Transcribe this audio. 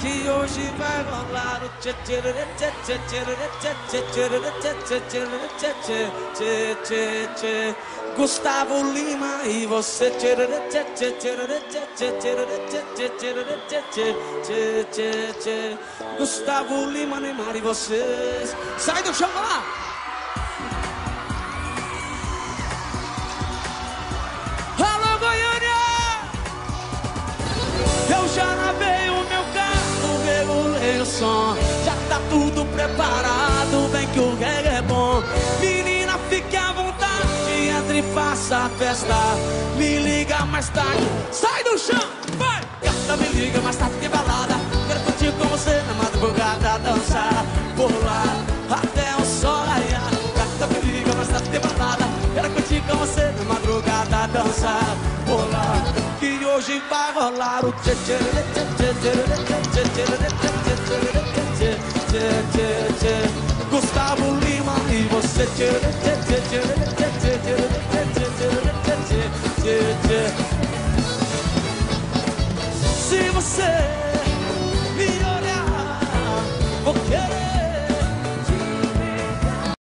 que hoje vai rolar o tchê tchê tchê tchê tchê tchê tchê tchê tchê tchê tchê tchê. Gustavo Lima e você tchê tchê tchê tchê tchê tchê tchê tchê tchê tchê tchê. Gustavo Lima, Neymar e vocês. Sai do chão, vai lá! Alô, Goiânia! Eu já lavei o meu carro, regulei o som. Já tá tudo preparado, vem que o reggae é bom. Menina, fique à vontade, entre e faça a festa. Me liga mais tarde, sai do chão, vai! Gata, me liga mais tarde, tem balada. Quero curtir com você na madrugada, dançar por lá até o sol raiar. Gata, me liga mais tarde, tem balada. Quero curtir com você na madrugada, dançar por lá. Que hoje vai rolar o tchê tchê tchê tchê tchê tchê tchê tchê. Gustavo Lima e você tchê tchê tchê tchê tchê tchê tchê tchê. Se você